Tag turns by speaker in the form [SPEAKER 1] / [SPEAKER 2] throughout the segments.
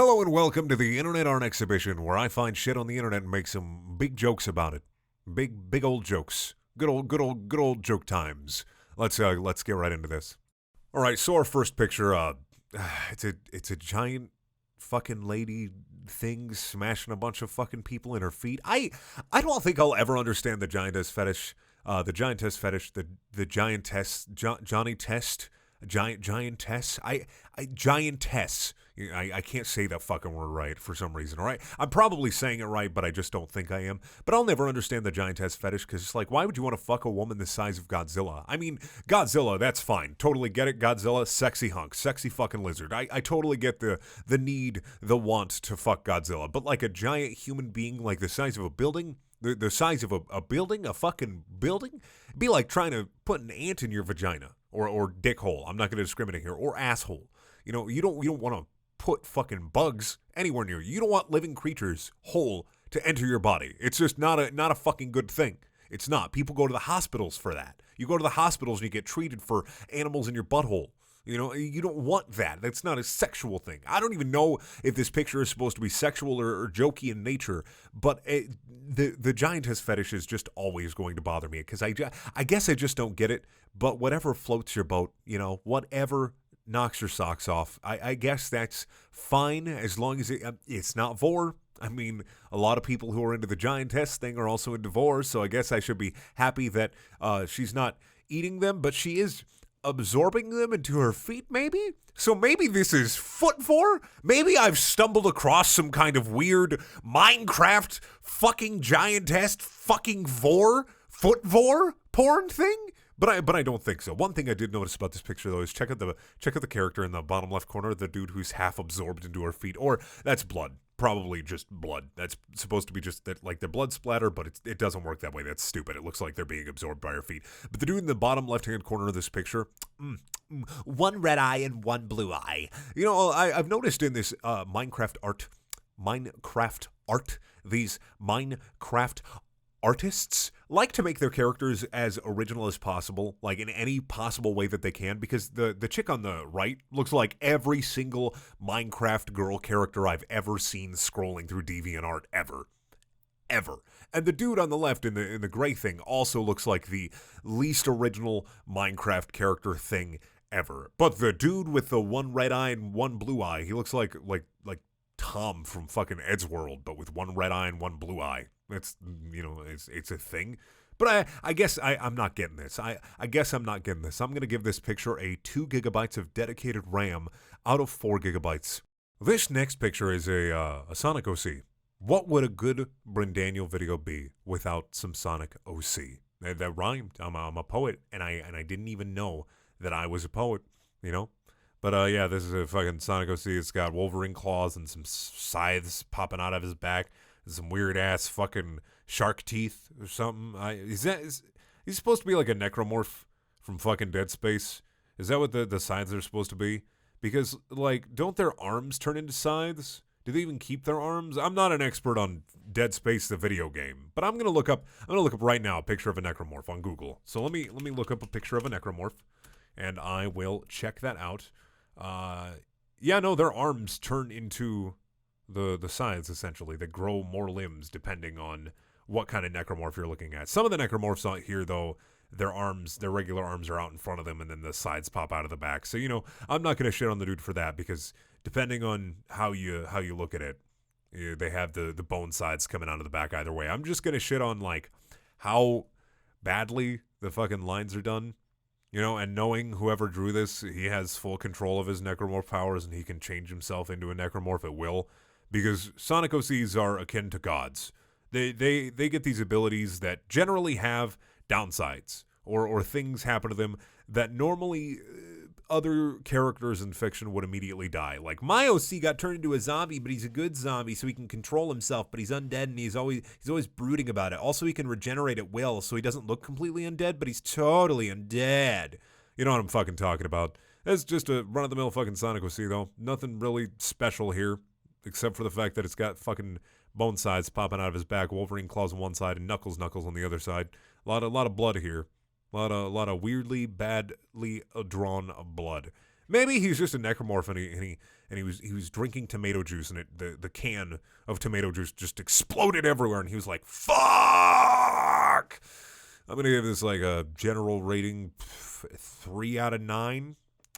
[SPEAKER 1] Hello and welcome to the Internet Art Exhibition, where I find shit on the internet and make some big jokes about it. Big old jokes. Good old joke times. Let's get right into this. All right, so our first picture, it's a giant fucking lady thing smashing a bunch of fucking people in her feet. I don't think I'll ever understand the giantess fetish. The giantess fetish. The giantess Johnny Test. Giantess. Giantess. I can't say that fucking word right for some reason, all right? I'm probably saying it right, but I just don't think I am. But I'll never understand the giantess fetish because it's like, why would you want to fuck a woman the size of Godzilla? I mean, Godzilla, that's fine. Totally get it. Godzilla, sexy hunk, sexy fucking lizard. I totally get the need, the want to fuck Godzilla. But like a giant human being like the size of a building, the size of a building, a fucking building, it'd be like trying to put an ant in your vagina or dick hole. I'm not going to discriminate here. Or asshole. You know, you don't want to put fucking bugs anywhere near you. You don't want living creatures whole to enter your body. It's just not a fucking good thing. It's not. People go to the hospitals for that. You go to the hospitals and you get treated for animals in your butthole. You know, you don't want that. That's not a sexual thing. I don't even know if this picture is supposed to be sexual or jokey in nature, but the giantess fetish is just always going to bother me because I guess I just don't get it, but whatever floats your boat, you know, whatever knocks your socks off, I guess that's fine as long as it's not vor. I mean, a lot of people who are into the giantess thing are also into vor, so I guess I should be happy that she's not eating them, but she is absorbing them into her feet, maybe? So maybe this is foot vor? Maybe I've stumbled across some kind of weird Minecraft fucking giantess fucking vor, foot vor porn thing? But I don't think so. One thing I did notice about this picture though is check out the character in the bottom left corner, the dude who's half absorbed into her feet, or that's blood. Probably just blood. That's supposed to be just that, like the blood splatter, but it doesn't work that way. That's stupid. It looks like they're being absorbed by her feet. But the dude in the bottom left-hand corner of this picture, one red eye and one blue eye. You know, I've noticed in this Minecraft art, these Minecraft artists like to make their characters as original as possible, like in any possible way that they can, because the chick on the right looks like every single Minecraft girl character I've ever seen scrolling through DeviantArt ever. And the dude on the left in the gray thing also looks like the least original Minecraft character thing ever. But the dude with the one red eye and one blue eye, he looks like Tom from fucking Eddsworld, but with one red eye and one blue eye. It's, you know, it's a thing. But I guess I'm not getting this. I guess I'm not getting this. I'm going to give this picture a 2 gigabytes of dedicated RAM out of 4 gigabytes. This next picture is a Sonic OC. What would a good Brindaniel video be without some Sonic OC? That rhymed. I'm a poet, and I didn't even know that I was a poet, you know? But yeah, this is a fucking Sonic OC. It's got Wolverine claws and some scythes popping out of his back. Some weird ass fucking shark teeth or something. He's supposed to be like a necromorph from fucking Dead Space? Is that what the scythes are supposed to be? Because like, don't their arms turn into scythes? Do they even keep their arms? I'm not an expert on Dead Space, the video game, but I'm gonna look up right now a picture of a necromorph on Google. So let me look up a picture of a necromorph, and I will check that out. Yeah, no, their arms turn into the scythes, essentially. They grow more limbs depending on what kind of necromorph you're looking at. Some of the necromorphs out here, though, their regular arms are out in front of them, and then the sides pop out of the back. So, you know, I'm not going to shit on the dude for that, because depending on how you look at it, they have the bone sides coming out of the back either way. I'm just going to shit on, like, how badly the fucking lines are done. You know, and knowing whoever drew this, he has full control of his necromorph powers, and he can change himself into a necromorph at will. Because Sonic OCs are akin to gods. They get these abilities that generally have downsides, or things happen to them that normally other characters in fiction would immediately die. Like, my OC got turned into a zombie, but he's a good zombie, so he can control himself, but he's undead, and he's always brooding about it. Also, he can regenerate at will, so he doesn't look completely undead, but he's totally undead. You know what I'm fucking talking about. That's just a run-of-the-mill fucking Sonic OC, though. Nothing really special here, except for the fact that it's got fucking bone sides popping out of his back, Wolverine claws on one side, and Knuckles on the other side. A lot of blood here. A lot of weirdly badly drawn blood. Maybe he's just a necromorph and he was drinking tomato juice and the can of tomato juice just exploded everywhere and he was like, fuck! I'm going to give this like a general rating 3 out of 9.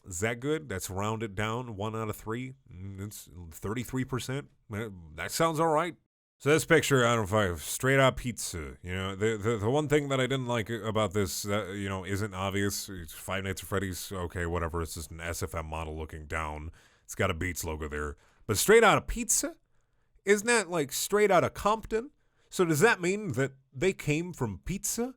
[SPEAKER 1] Is that good? That's rounded down 1 out of 3. It's 33%. That sounds all right. So this picture, I don't know, straight out pizza. You know, the one thing that I didn't like about this, that, you know, isn't obvious. It's Five Nights at Freddy's. Okay, whatever. It's just an SFM model looking down. It's got a Beats logo there. But straight out of pizza? Isn't that like straight out of Compton? So does that mean that they came from pizza?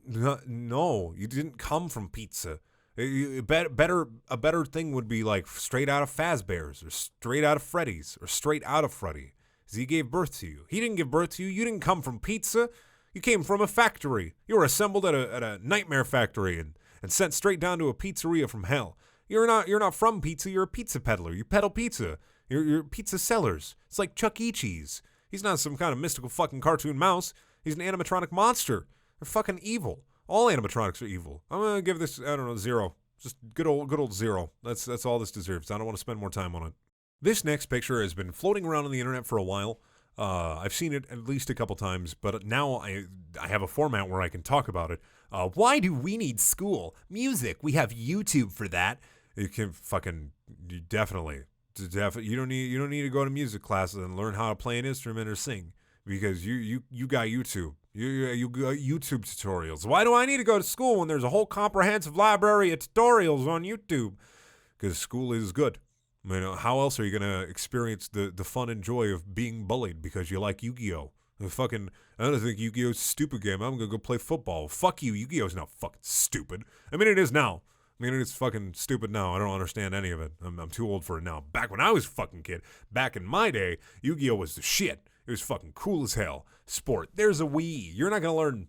[SPEAKER 1] No, you didn't come from pizza. A better thing would be like straight out of Fazbear's or straight out of Freddy's or straight out of Freddy. He gave birth to you. He didn't give birth to you. You didn't come from pizza. You came from a factory. You were assembled at a nightmare factory and sent straight down to a pizzeria from hell. You're not from pizza. You're a pizza peddler. You peddle pizza. You're pizza sellers. It's like Chuck E. Cheese. He's not some kind of mystical fucking cartoon mouse. He's an animatronic monster. They're fucking evil. All animatronics are evil. I'm gonna give this, I don't know, 0. Just good old 0. That's all this deserves. I don't want to spend more time on it. This next picture has been floating around on the internet for a while. I've seen it at least a couple times, but now I have a format where I can talk about it. Why do we need school? Music. We have YouTube for that. You can definitely. You don't need to go to music classes and learn how to play an instrument or sing because you got YouTube. You got YouTube tutorials. Why do I need to go to school when there's a whole comprehensive library of tutorials on YouTube? Because school is good. I mean, how else are you going to experience the fun and joy of being bullied because you like Yu-Gi-Oh? I don't think Yu-Gi-Oh's a stupid game. I'm going to go play football. Fuck you. Yu-Gi-Oh's not fucking stupid. I mean, it is now. I mean, it's fucking stupid now. I don't understand any of it. I'm too old for it now. Back when I was a fucking kid, back in my day, Yu-Gi-Oh was the shit. It was fucking cool as hell. Sport. There's a Wii. You're not going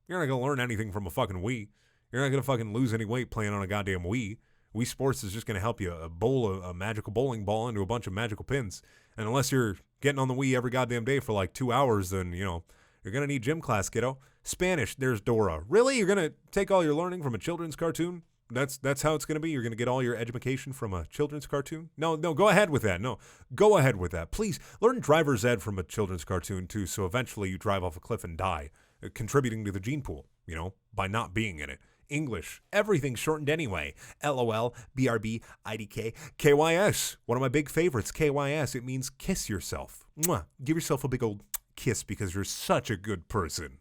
[SPEAKER 1] to learn anything from a fucking Wii. You're not going to fucking lose any weight playing on a goddamn Wii. Wii Sports is just going to help you bowl a magical bowling ball into a bunch of magical pins. And unless you're getting on the Wii every goddamn day for like 2 hours, then, you know, you're going to need gym class, kiddo. Spanish, there's Dora. Really? You're going to take all your learning from a children's cartoon? That's how it's going to be? You're going to get all your education from a children's cartoon? No, go ahead with that. No, go ahead with that. Please, learn driver's ed from a children's cartoon, too, so eventually you drive off a cliff and die, contributing to the gene pool, you know, by not being in it. English, everything's shortened anyway. LOL, BRB, IDK, KYS. One of my big favorites, KYS. It means kiss yourself. Mwah. Give yourself a big old kiss because you're such a good person.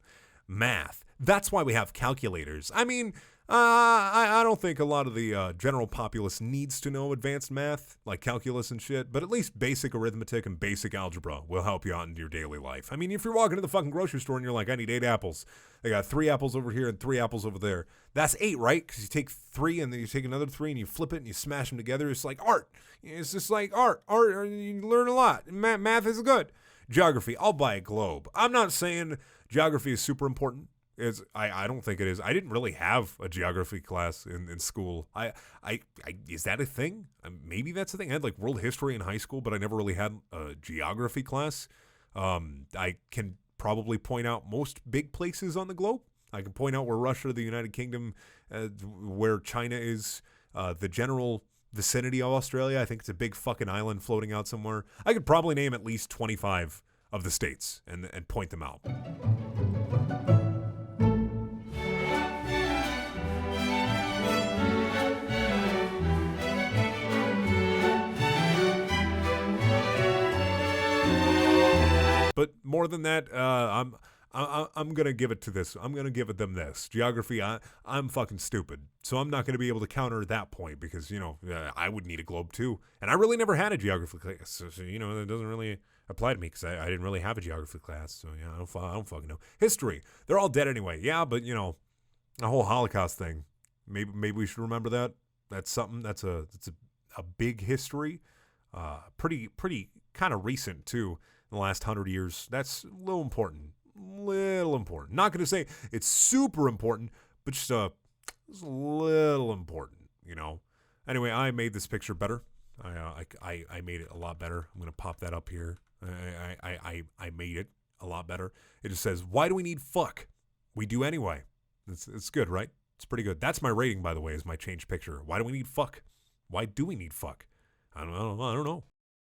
[SPEAKER 1] Math. That's why we have calculators. I mean, I don't think a lot of the general populace needs to know advanced math, like calculus and shit, but at least basic arithmetic and basic algebra will help you out in your daily life. I mean, if you're walking to the fucking grocery store and you're like, I need 8 apples. They got 3 apples over here and 3 apples over there. That's 8, right? Because you take 3 and then you take another 3 and you flip it and you smash them together. It's like art. It's just like art. Art, you learn a lot. Math is good. Geography, I'll buy a globe. I'm not saying geography is super important. I don't think it is. I didn't really have a geography class in school. Is that a thing? Maybe that's a thing. I had like world history in high school, but I never really had a geography class. I can probably point out most big places on the globe. I can point out where Russia, the United Kingdom, where China is, the general vicinity of Australia. I think it's a big fucking island floating out somewhere. I could probably name at least 25 of the states and point them out. But more than that, I'm gonna give it to this. I'm gonna give it them this geography. I'm fucking stupid, so I'm not gonna be able to counter that point because I would need a globe too, and I really never had a geography class, so it doesn't really apply to me because I didn't really have a geography class. So yeah, I don't fucking know. History, they're all dead anyway. Yeah, but the whole Holocaust thing. Maybe we should remember that. That's something. That's a big history. Pretty kind of recent too. In the last 100 years, that's a little important. Not going to say it's super important, but just a little important, Anyway, I made this picture better. I made it a lot better. I'm going to pop that up here. I made it a lot better. It just says, why do we need fuck? We do anyway. It's good, right? It's pretty good. That's my rating, by the way, is my changed picture. Why do we need fuck? Why do we need fuck? I don't know.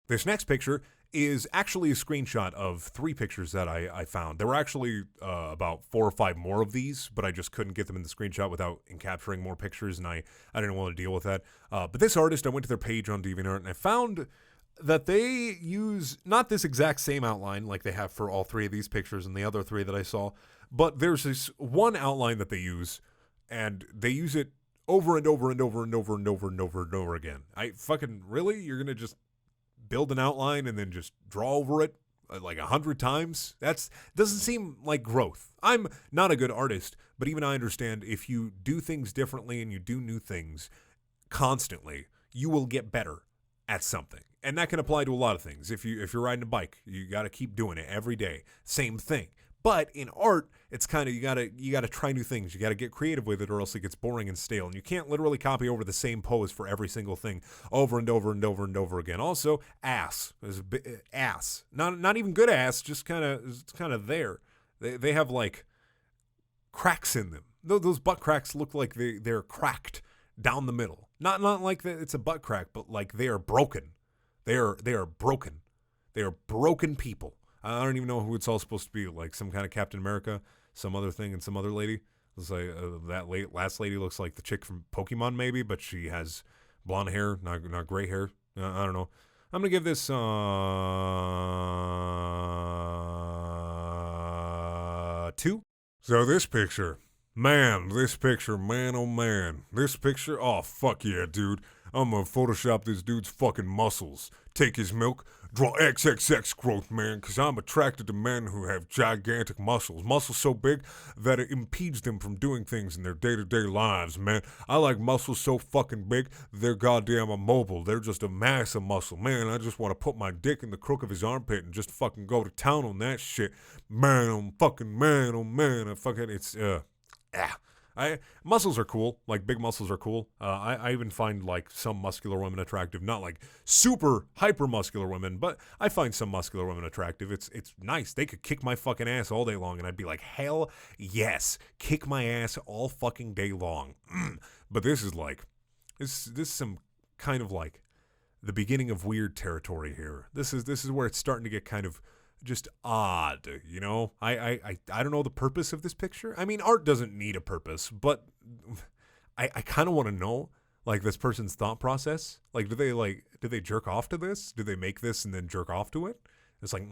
[SPEAKER 1] This next picture is actually a screenshot of 3 pictures that I found. There were actually about 4 or 5 more of these, but I just couldn't get them in the screenshot without encapturing more pictures, and I didn't want to deal with that. But this artist, I went to their page on DeviantArt, and I found that they use not this exact same outline like they have for all 3 of these pictures and the other 3 that I saw, but there's this one outline that they use, and they use it over and over and over and over and over and over and over again. I fucking, really? You're going to just build an outline and then just draw over it like 100 times? That doesn't seem like growth. I'm not a good artist, but even I understand if you do things differently and you do new things constantly, you will get better at something. And that can apply to a lot of things. If you're riding a bike, you got to keep doing it every day. Same thing. But in art, it's kind of, you gotta try new things. You gotta get creative with it, or else it gets boring and stale. And you can't literally copy over the same pose for every single thing over and over and over and over again. Also, ass. There's ass. Not even good ass. Just kind of there. They have like cracks in them. Those butt cracks look like they're cracked down the middle. Not like it's a butt crack, but like they are broken. They are broken. They are broken people. I don't even know who it's all supposed to be, like some kind of Captain America, some other thing, and some other lady. It's like last lady looks like the chick from Pokemon maybe, but she has blonde hair, not gray hair. I don't know. I'm going to give this 2. So this picture, man, oh man. This picture, oh fuck yeah, dude. I'm going to Photoshop this dude's fucking muscles. Take his milk, draw XXX growth, man, because I'm attracted to men who have gigantic muscles. Muscles so big that it impedes them from doing things in their day-to-day lives, man. I like muscles so fucking big, they're goddamn immobile. They're just a mass of muscle. Man, I just want to put my dick in the crook of his armpit and just fucking go to town on that shit. Man, oh man, I fucking, it's, muscles are cool. Like, big muscles are cool. I even find, like, some muscular women attractive. Not, like, super hyper-muscular women, but I find some muscular women attractive. It's nice. They could kick my fucking ass all day long, and I'd be like, hell yes. Kick my ass all fucking day long. But this is, like, this is some kind of, like, the beginning of weird territory here. This is where it's starting to get kind of just odd, you know? I don't know the purpose of this picture. I mean, art doesn't need a purpose, but I kind of want to know, like, this person's thought process. Like, do they jerk off to this? Do they make this and then jerk off to it? It's like,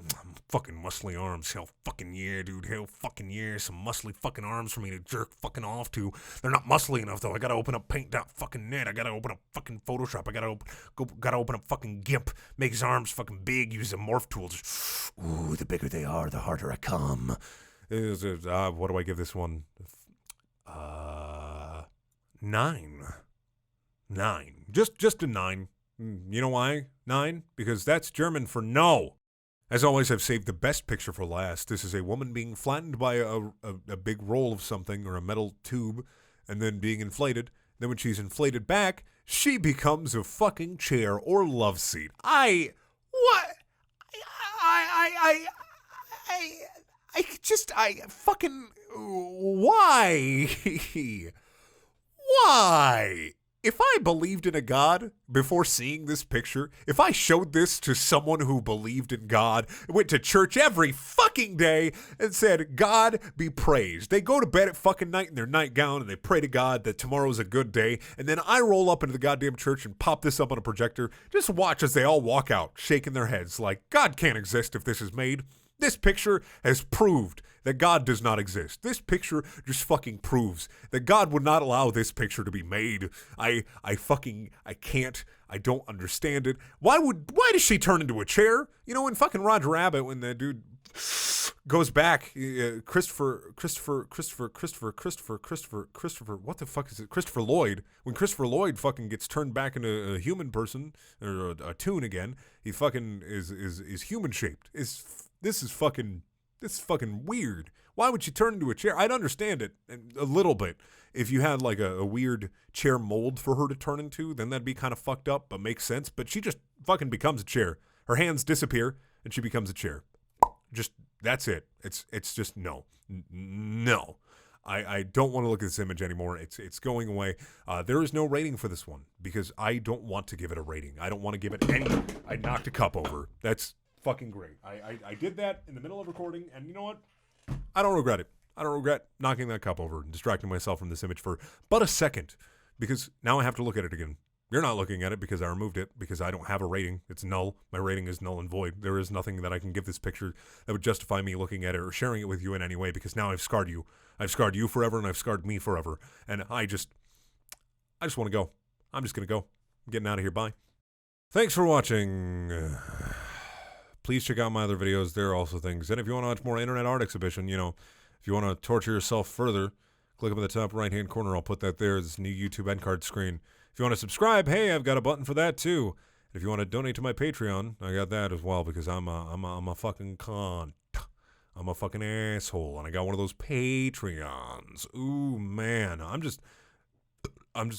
[SPEAKER 1] fucking muscly arms. Hell fucking yeah, dude. Hell fucking yeah. Some muscly fucking arms for me to jerk fucking off to. They're not muscly enough, though. I gotta open up paint.net. I gotta open up fucking Photoshop. I gotta open up fucking GIMP. Make his arms fucking big. Use a morph tool. Just, ooh, the bigger they are, the harder I come. What do I give this one? 9. 9. Just a 9. You know why? 9? Because that's German for no. As always, I've saved the best picture for last. This is a woman being flattened by a big roll of something or a metal tube and then being inflated. Then when she's inflated back, she becomes a fucking chair or love seat. Why? Why? If I believed in a God before seeing this picture, if I showed this to someone who believed in God, went to church every fucking day and said, God be praised. They go to bed at fucking night in their nightgown and they pray to God that tomorrow's a good day. And then I roll up into the goddamn church and pop this up on a projector. Just watch as they all walk out, shaking their heads like, God can't exist if this is made. This picture has proved that God does not exist. This picture just fucking proves that God would not allow this picture to be made. I can't. I don't understand it. Why does she turn into a chair? You know, in fucking Roger Rabbit, when the dude goes back, Christopher, what the fuck is it? Christopher Lloyd. When Christopher Lloyd fucking gets turned back into a human person, or a toon again, he fucking is human shaped. This is fucking weird. Why would she turn into a chair? I'd understand it a little bit. If you had like a weird chair mold for her to turn into, then that'd be kind of fucked up, but makes sense. But she just fucking becomes a chair. Her hands disappear and she becomes a chair. Just, that's it. It's just no. No. I don't want to look at this image anymore. It's going away. There is no rating for this one because I don't want to give it a rating. I don't want to give it any. I knocked a cup over. That's fucking great. I did that in the middle of recording, and you know what? I don't regret it. I don't regret knocking that cup over and distracting myself from this image for but a second because now I have to look at it again. You're not looking at it because I removed it because I don't have a rating. It's null. My rating is null and void. There is nothing that I can give this picture that would justify me looking at it or sharing it with you in any way because now I've scarred you. I've scarred you forever and I've scarred me forever. And I just want to go. I'm just going to go. I'm getting out of here. Bye. Thanks for watching. Please check out my other videos. There are also things. And if you want to watch more internet art exhibition, you know, if you want to torture yourself further, click up in the top right-hand corner. I'll put that there. This new YouTube end card screen. If you want to subscribe, hey, I've got a button for that too. And if you want to donate to my Patreon, I got that as well because I'm a fucking cunt. I'm a fucking asshole, and I got one of those Patreons. Ooh, man, I'm just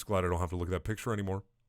[SPEAKER 1] glad I don't have to look at that picture anymore.